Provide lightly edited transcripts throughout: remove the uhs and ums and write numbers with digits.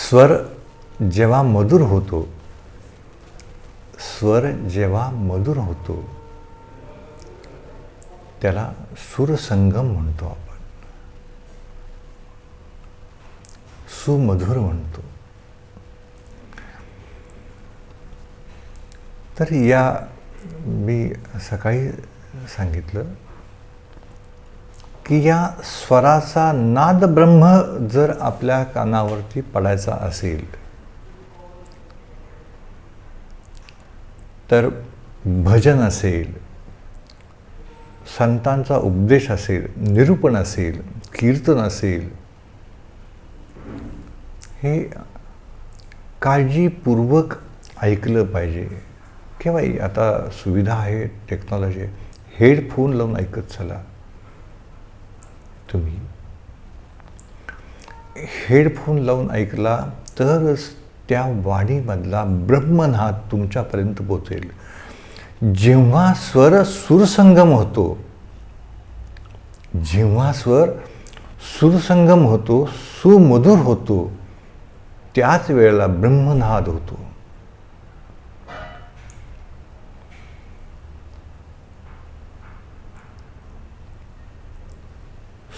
स्वर जेव्हा मधुर होतो, स्वर जेव्हा मधुर होतो त्याला सुरसंगम म्हणतो आपण, सुमधुर म्हणतो. तर या मी सकाळी सांगितलं की या स्वराचा नाद ब्रह्म जर आपल्या कानावरती पडायचा असेल तर भजन असेल, संतांचा उपदेश असेल, निरूपण असेल, कीर्तन असेल, हे काळजीपूर्वक ऐकलं पाहिजे. केव्हाही आता सुविधा आहे, टेक्नॉलॉजी आहे, हेडफोन लावून ऐकत चला. तुम्ही हेडफोन लावून ऐकला तरच त्या वाणीमधला ब्रह्मनाद तुमच्यापर्यंत पोचेल. जेव्हा स्वर सुरसंगम होतो, जेव्हा स्वर सुरसंगम होतो, सुमधुर होतो, त्याच वेळेला ब्रह्मनाद होतो.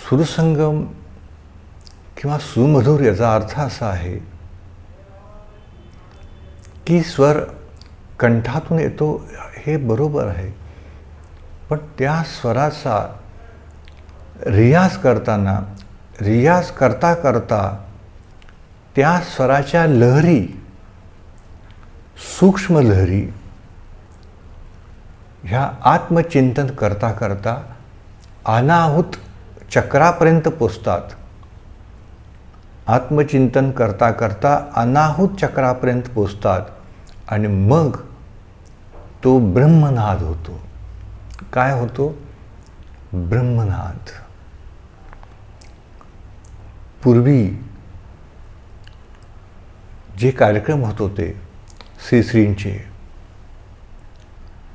सुरसंगम किंवा सुमधुर याचा अर्थ असा आहे की स्वर कंठातून येतो हे बरोबर आहे, पण त्या स्वराचा रियाज करताना, रियाज करता करता त्या स्वराच्या लहरी, सूक्ष्म लहरी ह्या आत्मचिंतन करता करता अनाहूत चक्रापर्यंत पोचतात. आत्मचिंतन करता करता अनाहूत चक्रापर्यंत पोचतात आणि मग तो ब्रह्मनाद होतो. काय होतो? ब्रह्मनाद. पूर्वी जे कार्यक्रम होत होते श्रीश्रींचे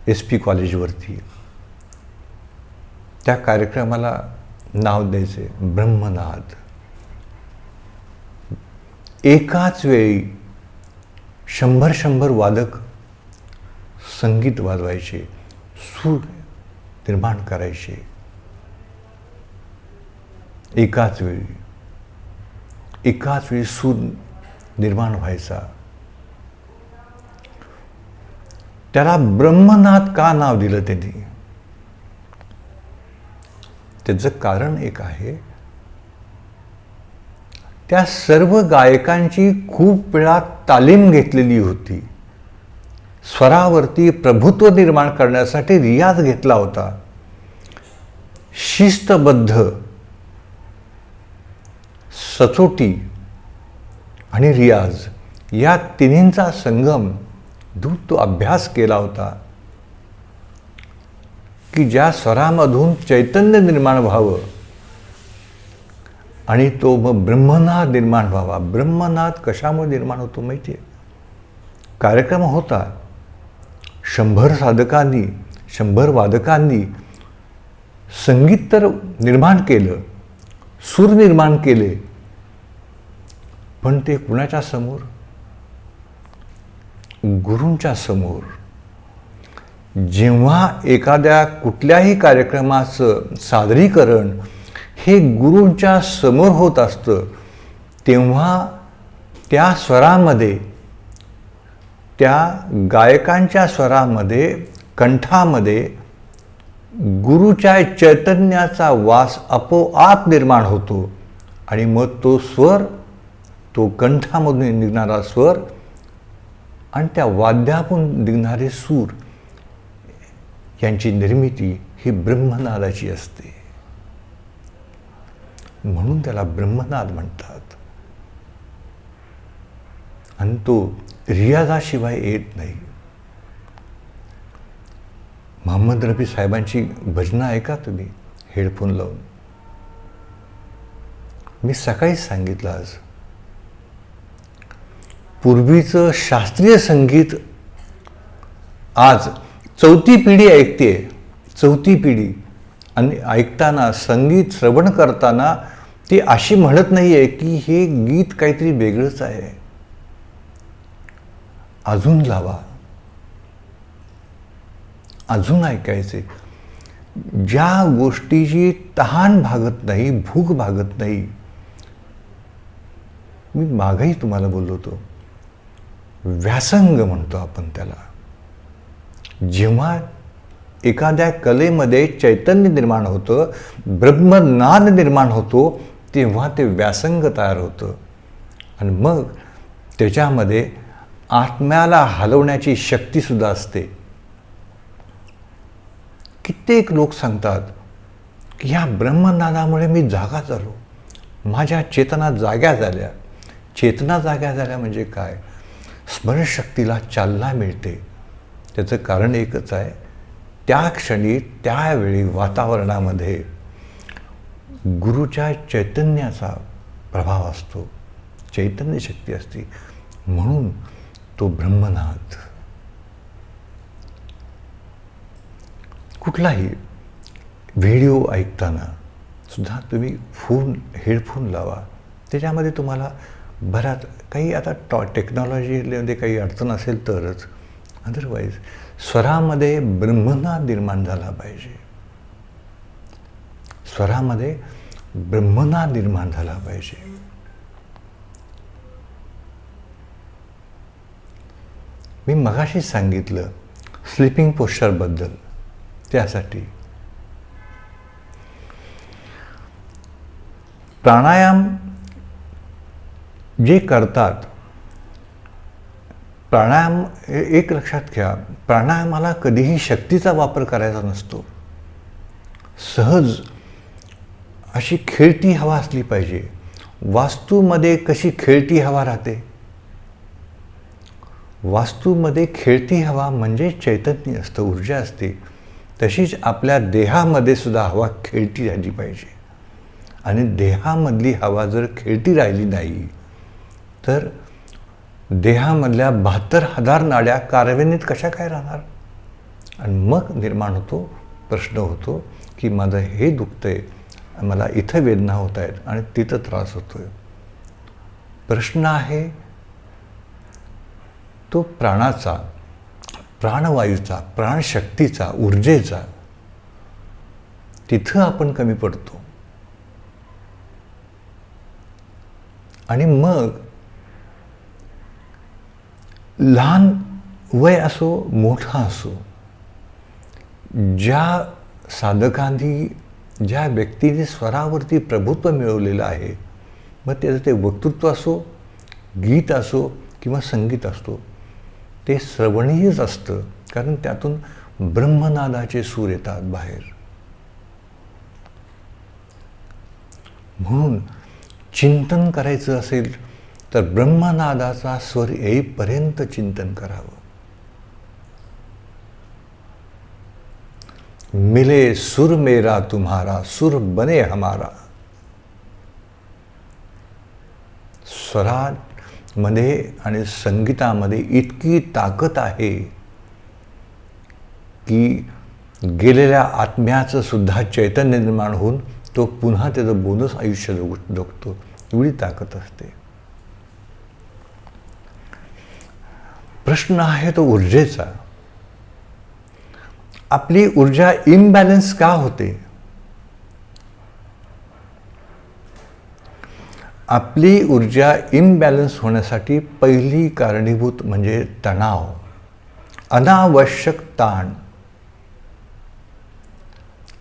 SP कॉलेजवरती, त्या कार्यक्रमाला नाव द्यायचे ब्रह्मनाद. एकाच वेळी 100 वादक संगीत वाजवायचे, सूर निर्माण करायचे. एकाच वेळी सूर निर्माण व्हायचा. त्याला ब्रह्मनाद का नाव दिलं त्यांनी? त्याचं कारण एक आहे, त्या सर्व गायकांची खूप वेळा तालीम घेतलेली होती. स्वरावरती प्रभुत्व निर्माण करण्यासाठी रियाज घेतला होता. शिस्तबद्ध, सचोटी आणि रियाज या तिन्हींचा संगम दूर तो अभ्यास केला होता की ज्या स्वरामधून चैतन्य निर्माण व्हावं आणि तो मग ब्रह्मनाद निर्माण व्हावा. ब्रह्मनाद कशामुळे निर्माण होतो माहिती आहे? कार्यक्रम होता, 100 साधकांनी, 100 वादकांनी संगीत तर निर्माण केलं, सूर निर्माण केले, पण ते कुणाच्या समोर? गुरूंच्या समोर. जेव्हा एखाद्या कुठल्याही कार्यक्रमाचं सादरीकरण हे गुरूंच्या समोर होत असतं, तेव्हा त्या स्वरामध्ये, त्या गायकांच्या स्वरामध्ये, कंठामध्ये गुरूच्या चैतन्याचा वास आपोआप निर्माण होतो आणि मग तो स्वर, तो कंठामधून निघणारा स्वर आणि त्या वाद्यातून निघणारे सूर यांची निर्मिती ही ब्रह्मनादाची असते. म्हणून त्याला ब्रह्मनाद म्हणतात. आणि तो रियाजाशिवाय येत नाही. मोहम्मद रफी साहेबांची भजनं ऐका तुम्ही हेडफोन लावून. मी सकाळीच सांगितलं, आज पूर्वीचं शास्त्रीय संगीत आज 4थी पिढी ऐकते. 4थी पिढी. आणि ऐकताना, संगीत श्रवण करताना ती अशी म्हणत नाही आहे की हे गीत काहीतरी वेगळंच आहे. अजून लावा, अजून ऐकायचे. ज्या गोष्टीची तहान भागत नाही, भूक भागत नाही, मी मागही तुम्हाला बोललो होतो, व्यासंग म्हणतो आपण त्याला. जेव्हा एखाद्या कलेमध्ये चैतन्य निर्माण होतं, ब्रह्मनाद निर्माण होतो, तेव्हा ते व्यासंग तयार होतं. आणि मग त्याच्यामध्ये आत्म्याला हलवण्याची शक्तीसुद्धा असते. कित्येक लोक सांगतात की ह्या ब्रह्मनादामुळे मी जागा झालो, माझ्या चेतना जाग्या झाल्या. चेतना जाग्या झाल्या म्हणजे काय? स्मरणशक्तीला चालना मिळते. त्याचं कारण एकच आहे, त्या क्षणी त्यावेळी वातावरणामध्ये गुरुच्या चैतन्याचा प्रभाव असतो, चैतन्य शक्ती असते. म्हणून तो ब्रह्मनाद. कुठलाही व्हिडिओ ऐकताना सुद्धा तुम्ही हेडफोन लावा. त्याच्यामध्ये तुम्हाला बऱ्याच काही आता टेक्नॉलॉजीमध्ये काही अडचण असेल तरच, अदरवाईज स्वरामध्ये ब्रह्मनाद निर्माण झाला पाहिजे. स्वरामध्ये ब्रह्मनाद निर्माण झाला पाहिजे. मी मगाशी सांगितलं स्लीपिंग पोश्चरबद्दल. त्यासाठी प्राणायाम जे करतात, प्राणायाम एक लक्षात घ्या, प्राणायामाला कधीही शक्तीचा वापर करायचा नसतो. सहज अशी खेळती हवा असली पाहिजे. वास्तूमध्ये कशी खेळती हवा राहते? वास्तूमध्ये खेळती हवा म्हणजे चैतन्य असतं, ऊर्जा असते. तशीच आपल्या देहामध्ये सुद्धा हवा खेळती राहिली पाहिजे. आणि देहामधली हवा जर खेळती राहिली नाही तर देहामधल्या 72,000 नाड्या कार्यान्वित कशा काय राहणार? आणि मग निर्माण होतो, प्रश्न होतो की माझं हे दुखतंय, मला इथं वेदना होत आहेत आणि तिथं त्रास होतोय. प्रश्न आहे तो प्राणाचा, प्राणवायूचा, प्राणशक्तीचा, ऊर्जेचा. तिथं आपण कमी पडतो. आणि मग लहान वय असो, मोठा असो, ज्या साधकांनी, ज्या व्यक्तीने स्वरावरती प्रभुत्व मिळवलेलं आहे, मग त्याचं ते वक्तृत्व असो, गीत असो किंवा संगीत असतो, ते श्रवणीयच असतं. कारण त्यातून ब्रह्मनादाचे सूर येतात बाहेर. म्हणून चिंतन करायचं असेल तर ब्रह्मनादाचा स्वर येईपर्यंत चिंतन करावं. मिले सुर मेरा तुम्हारा, सुर बने हमारा. स्वरामध्ये आणि संगीतामध्ये इतकी ताकद आहे की गेलेल्या आत्म्याचं सुद्धा चैतन्य निर्माण होऊन तो पुन्हा त्याचं बोनस आयुष्य जगतो. एवढी ताकद असते. प्रश्न आहे तो ऊर्जेचा. आपली ऊर्जा इम्बॅलन्स का होते? आपली ऊर्जा इम्बॅलन्स होण्यासाठी पहिली कारणीभूत म्हणजे तणाव, अनावश्यक ताण.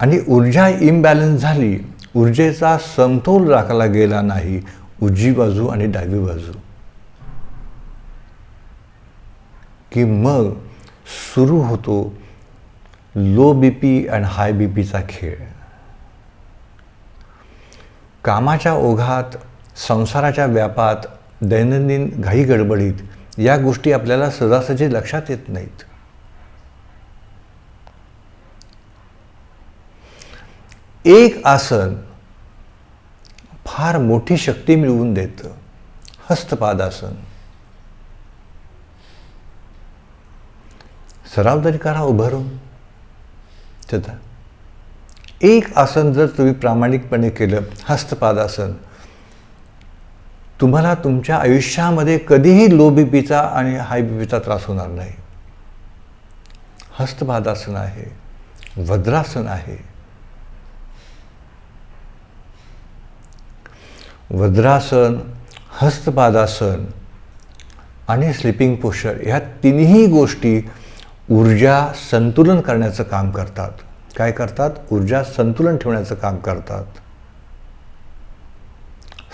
आणि ऊर्जा इम्बॅलन्स झाली, ऊर्जेचा समतोल राखला गेला नाही, उजवी बाजू आणि डावी बाजू, की मग सुरू होतो लो बीपी आणि हाय बीपीचा खेळ. कामाच्या ओघात, संसाराच्या व्यापात, दैनंदिन घाई गडबडीत या गोष्टी आपल्याला सहजासहजी लक्षात येत नाहीत. एक आसन फार मोठी शक्ती मिळवून देतं. हस्तपादासन. सराव तरी करा उभारून त्याचा. एक आसन जर तुम्ही प्रामाणिकपणे केलं, हस्तपादासन, तुम्हाला तुमच्या आयुष्यामध्ये कधीही लो बीपीचा आणि हाय बीपीचा त्रास होणार नाही. हस्तपादासन आहे, वज्रासन आहे. वज्रासन, हस्तपादासन आणि स्लिपिंग पोश्चर ह्या तिन्ही गोष्टी ऊर्जा संतुलन करण्याचं काम करतात. काय करतात? ऊर्जा संतुलन ठेवण्याचं काम करतात.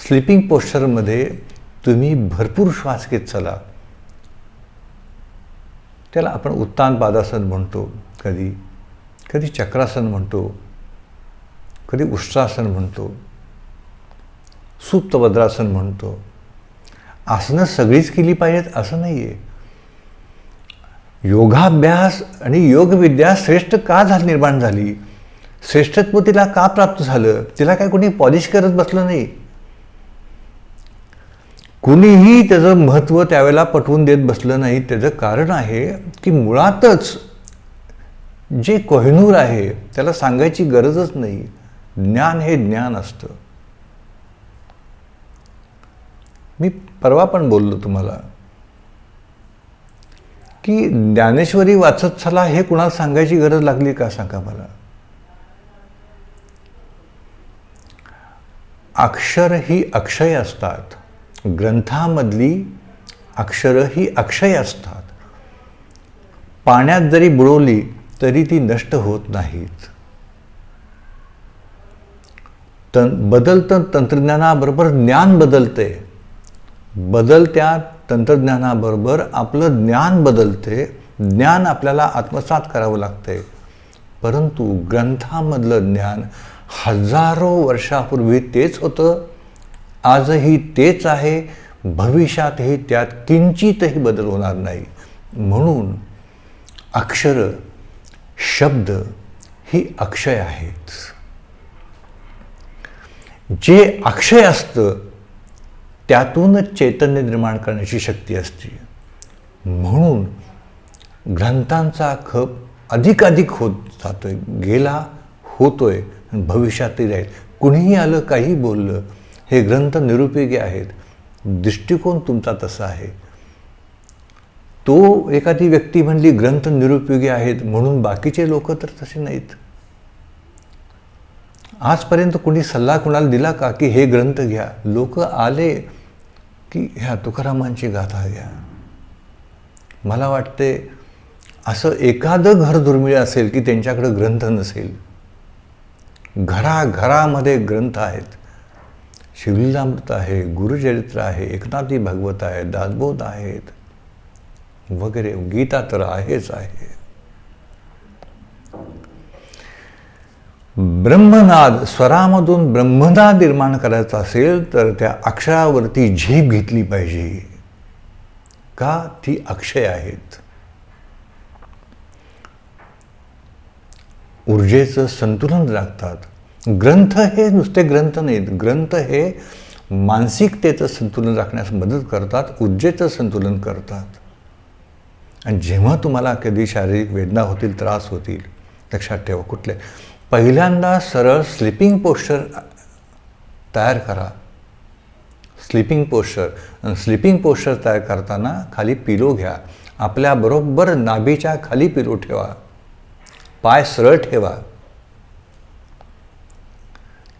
स्लिपिंग पोश्चरमध्ये तुम्ही भरपूर श्वास घेत चला. त्याला आपण उत्तान पादासन म्हणतो, कधी कधी चक्रासन म्हणतो, कधी उष्ट्रासन म्हणतो, सुप्त वज्रासन म्हणतो. आसनं सगळीच केली पाहिजेत असं नाही आहे. योगाभ्यास आणि योगविद्या श्रेष्ठ का निर्माण झाली, श्रेष्ठत्व तिला का प्राप्त झालं, तिला काय कोणी पॉलिश करत बसलं नाही. कुणीही त्याचं महत्त्व त्यावेळेला पटवून देत बसलं नाही. त्याचं कारण आहे की मुळातच जे कोहिनूर आहे त्याला सांगायची गरजच नाही. ज्ञान हे ज्ञान असतं. मी परवा पण बोललो तुम्हाला की ज्ञानेश्वरी वाचत चला हे कुणाला सांगायची गरज लागली का, सांगा मला. अक्षर ही अक्षय असतात. ग्रंथामधली अक्षरं ही अक्षय असतात. पाण्यात जरी बुडवली तरी ती नष्ट होत नाहीत. बदलतं तंत्रज्ञानाबरोबर ज्ञान बदलते. बदलत्या तंत्रज्ञानाबरोबर आपलं ज्ञान बदलते. ज्ञान आपल्याला आत्मसात करावं लागते. परंतु ग्रंथामधलं ज्ञान हजारो वर्षापूर्वी तेच होतं, आजही तेच आहे, भविष्यातही त्यात किंचितही बदल होणार नाही. म्हणून अक्षर, शब्द ही अक्षय आहेत. जे अक्षय असतं त्यातूनच चैतन्य निर्माण करण्याची शक्ती असते. म्हणून ग्रंथांचा खप अधिकाधिक होत जातोय, गेला, होतोय, भविष्यातही राहील. कुणीही आलं, काही बोललं, हे ग्रंथ निरुपयोगी आहेत. दृष्टिकोन तुमचा तसा आहे. तो एखादी व्यक्ती म्हणली ग्रंथ निरुपयोगी आहेत म्हणून बाकीचे लोक तर तसे नाहीत. आजपर्यंत कुणी सल्ला कुणाला दिला का की हे ग्रंथ घ्या? लोक आले की ह्या तुकारामांची गाथा घ्या. मला वाटते असं एखादं घर दुर्मिळ असेल की त्यांच्याकडे ग्रंथ नसेल. घराघरामध्ये ग्रंथ आहेत. शिवलीलामृत आहे, गुरुचरित्र आहे, एकनाथी भागवत आहे, दासबोध आहेत वगैरे. गीता तर आहेच आहे. ब्रह्मनाद, स्वरामधून ब्रह्मनाद निर्माण करायचा असेल तर त्या अक्षरावरती झेप घेतली पाहिजे. का? ती अक्षय आहेत. ऊर्जेचं संतुलन राखतात. ग्रंथ हे नुसते ग्रंथ नाहीत. ग्रंथ हे मानसिकतेचं संतुलन राखण्यास मदत करतात, ऊर्जेचं संतुलन करतात. आणि जेव्हा तुम्हाला कधी शारीरिक वेदना होतील, त्रास होतील, लक्षात ठेवा कुठले, पहिल्यांदा सरळ स्लिपिंग पोश्चर तयार करा. Slipping posture. स्लिपिंग पोश्चर तयार करताना खाली पिलो घ्या. आपल्या बरोबर नाभीच्या खाली पिलो ठेवा. पाय सरळ ठेवा.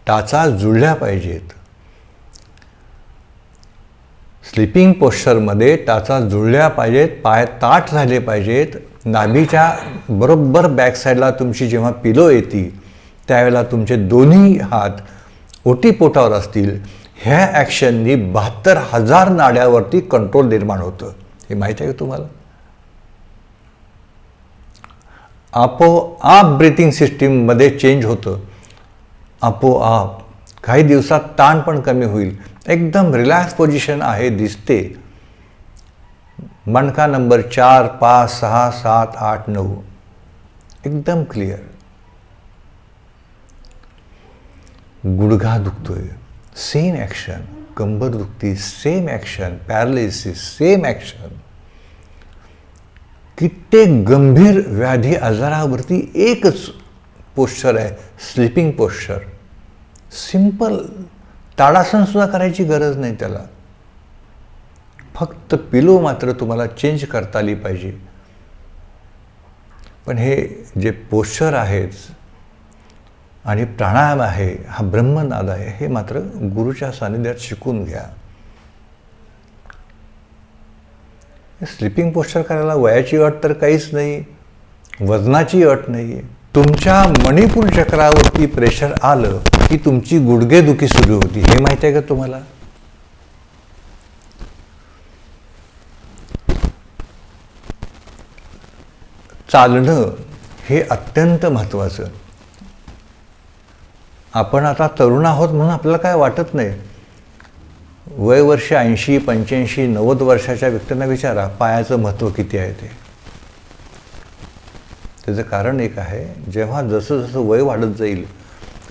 टाचा जुळल्या पाहिजेत. स्लिपिंग पोश्चरमध्ये टाचा जुळल्या पाहिजेत, पाय ताठ झाले पाहिजेत. नाभीच्या बरोबर बॅक साईडला तुमची जेव्हा पिलो येते त्यावेळेला तुमचे दोन्ही हात ओटीपोटावर असतील. ह्या ॲक्शननी 72,000 नाड्यावरती कंट्रोल निर्माण होतं. हे माहीत आहे का तुम्हाला? आपोआप ब्रीथिंग सिस्टीममध्ये चेंज होतं. आपोआप काही दिवसात ताण पण कमी होईल. एकदम रिलॅक्स पोझिशन आहे, दिसते. मणका नंबर 4, 5, 6, 7, 8, 9 एकदम क्लिअर. गुडघा दुखतोय, सेम ॲक्शन. कंबर दुखती, same action. Paralysis, same action. कित्येक गंभीर व्याधी आजारावरती एकच पोश्चर आहे, स्लिपिंग पोश्चर. सिंपल. ताडासन सुद्धा करायची गरज नाही त्याला. फक्त पिलो मात्र तुम्हाला चेंज करता आली पाहिजे. पण हे जे पोश्चर आहेत आणि प्राणायाम आहे, हा ब्रह्मनाद आहे, हे मात्र गुरुच्या सानिध्यात शिकून घ्या. स्लिपिंग पोश्चर करायला वयाची अट तर काहीच नाही, वजनाची अट नाही आहे. तुमच्या मणिपूर चक्रावरती प्रेशर आलं की तुमची गुडघेदुखी सुरू होती. हे माहिती आहे का तुम्हाला? चालणं हे अत्यंत महत्त्वाचं. आपण आता तरुण आहोत म्हणून आपल्याला काय वाटत नाही. वय वर्ष 80, 85, 90 वर्षाच्या व्यक्तींना विचारा पायाचं महत्त्व किती आहे ते. त्याचं कारण एक आहे, जेव्हा जसं जसं वय वाढत जाईल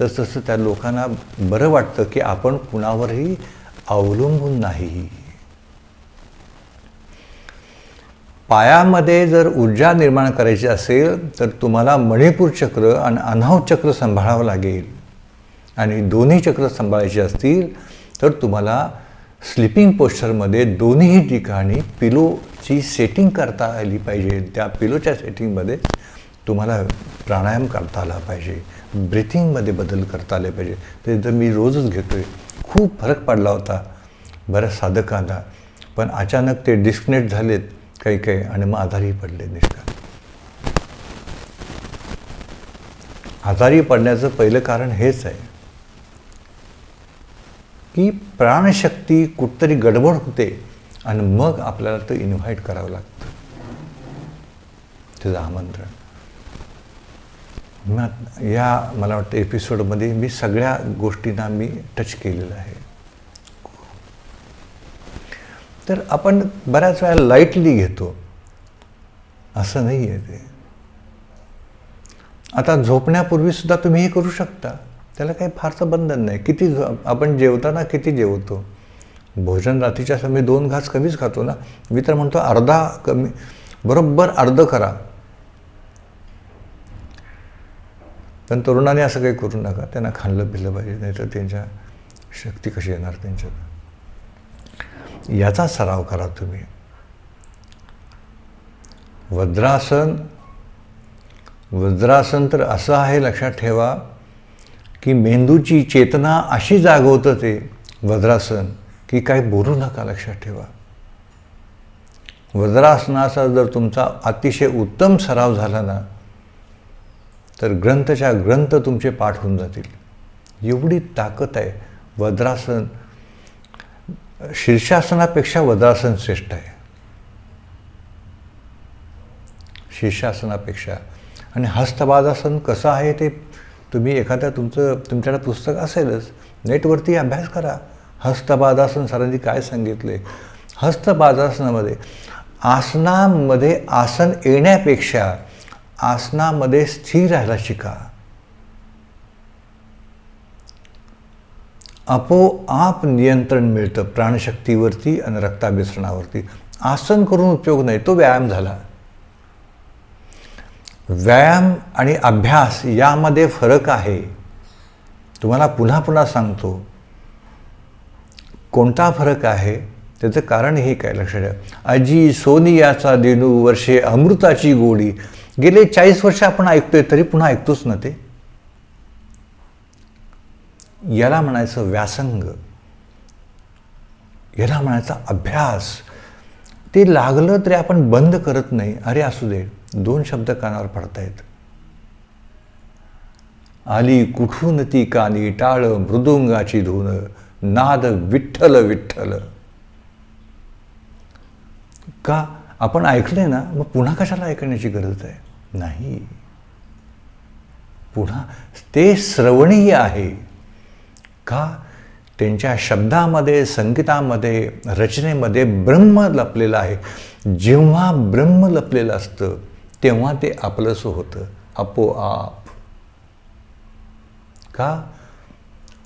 तसं तसं त्या लोकांना बरं वाटतं की आपण कुणावरही अवलंबून नाही. पायामध्ये जर ऊर्जा निर्माण करायची असेल तर तुम्हाला मणिपूर चक्र आणि अनाहत चक्र सांभाळावं लागेल. आणि दोन्ही चक्र सांभाळायचे असतील तर तुम्हाला स्लिपिंग पोश्चरमध्ये दोन्ही ठिकाणी पिलोची सेटिंग करता आली पाहिजे. त्या पिलोच्या सेटिंगमध्ये तुम्हाला प्राणायाम करता आला पाहिजे, ब्रिथिंगमध्ये बदल करता आले पाहिजे. ते तर मी रोजच घेतो आहे. खूप फरक पडला होता बऱ्याच साधकांना, पण अचानक ते डिस्कनेक्ट झालेत काही काही आणि मग आजारी पडले. निष्कारण आजारी पडण्याचं पहिलं कारण हेच आहे की प्राणशक्ती कुठतरी गडबड होते आणि मग आपल्याला ते इन्व्हाइट करावं लागतं, त्याचं आमंत्रण. मला वाटतं एपिसोडमध्ये मी सगळ्या गोष्टींना मी टच केलेलं आहे. तर आपण बऱ्याच वेळा लाईटली घेतो, असं नाही आहे ते. आता झोपण्यापूर्वी सुद्धा तुम्ही हे करू शकता, त्याला काही फारसं बंधन नाही. किती आपण जेवताना किती जेवतो? भोजन रात्रीच्या समय 2 घास कमीच खातो ना. मी तर म्हणतो अर्धा कमी, बरोबर अर्ध करा. पण तरुणाने असं काही करू नका, त्यांना खाल्लं पिलं पाहिजे, नाही तर त्यांच्या शक्ती कशी येणार त्यांच्यात. याचा सराव करा तुम्ही. वज्रासन तर असं आहे, लक्षात ठेवा की मेंदूची चेतना अशी जागवतं ते वज्रासन की काय बोलू नका. लक्षात ठेवा, वज्रासनाचा जर तुमचा अतिशय उत्तम सराव झाला ना तर ग्रंथच्या ग्रंथ तुमचे पाठ होऊन जातील. एवढी ताकद आहे. वज्रासन शीर्षासनापेक्षा वज्रासन श्रेष्ठ आहे, शीर्षासनापेक्षा. आणि हस्तपादासन कसं आहे ते तुम्ही एखाद्या तुमच्याकडे पुस्तक असेलच, नेटवरती अभ्यास करा. हस्तपादासन सरांनी काय सांगितले. हस्तपादासनामध्ये आसनामध्ये आसन येण्यापेक्षा आसनामध्ये स्थिर राहायला शिका. आपोआप नियंत्रण मिळतं प्राणशक्तीवरती आणि रक्ताभिसरणावरती. आसन करून उपयोग नाही, तो व्यायाम झाला. व्यायाम आणि अभ्यास यामध्ये फरक आहे. तुम्हाला पुन्हा पुन्हा सांगतो कोणता फरक आहे. त्याचं कारण हे काय, लक्षात ठेवा. अजी सोनियाचा देनू वर्षे अमृताची गोडी. गेले 40 वर्ष आपण ऐकतोय तरी पुन्हा ऐकतोच ना ते. याला म्हणायचं व्यासंग, याला म्हणायचा अभ्यास. ते लागलं तरी आपण बंद करत नाही. अरे असू दे, 2 शब्द कानावर पडतायत. आली कुठून ती कानी टाळ मृदुंगाची धून, नाद विठ्ठल विठ्ठल. का आपण ऐकलंय ना, मग पुन्हा कशाला ऐकण्याची गरज आहे? नाही, पुन्हा ते श्रवणीय आहे. का? त्यांच्या शब्दामध्ये, संगीतामध्ये, रचनेमध्ये ब्रह्म लपलेलं आहे. जेव्हा ब्रह्म लपलेलं असतं तेव्हा ते आपलंसं होतं आपोआप. का?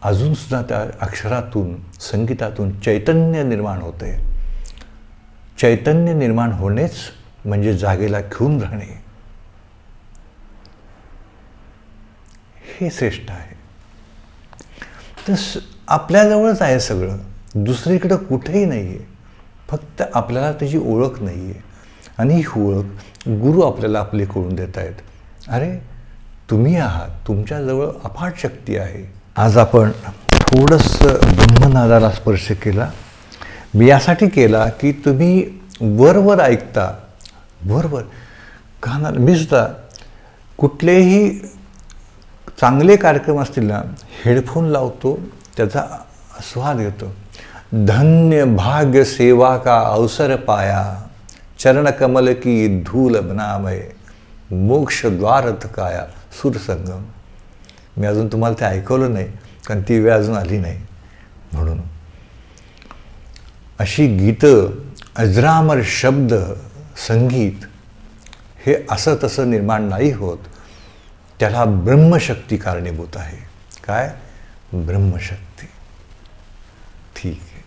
अजूनसुद्धा त्या अक्षरातून, संगीतातून चैतन्य निर्माण होते. चैतन्य निर्माण होणेच म्हणजे जागेला घेऊन राहणे, हे श्रेष्ठ आहे. तर आपल्याजवळच आहे सगळं, दुसरीकडं कुठेही नाही आहे. फक्त आपल्याला त्याची ओळख नाही आहे. आणि ही ओळख गुरु आपल्याला आपले करून देत आहेत. अरे तुम्ही आहात, तुमच्याजवळ अफाट शक्ती आहे. आज आपण थोडंसं ब्रह्मनादाला स्पर्श केला. मी यासाठी केला की तुम्ही वरवर ऐकता, वरवर कानाला. मी सुद्धा कुठलेही चांगले कार्यक्रम असतील ना, हेडफोन लावतो, त्याचा स्वाद घेतो. धन्य भाग्य सेवा का अवसर पाया, चरण कमल की धूल बनामय, मोक्ष द्वारथ काया सुरसंगम. मी अजून तुम्हाला ते ऐकवलं नाही, कारण ती वेळ अजून आली नाही. म्हणून अशी गीतं, अजरामर शब्द, संगीत हे असं तसं निर्माण नाही होत. त्याला ब्रह्मशक्ती कारणीभूत आहे. काय? ब्रह्मशक्ती. ठीक आहे.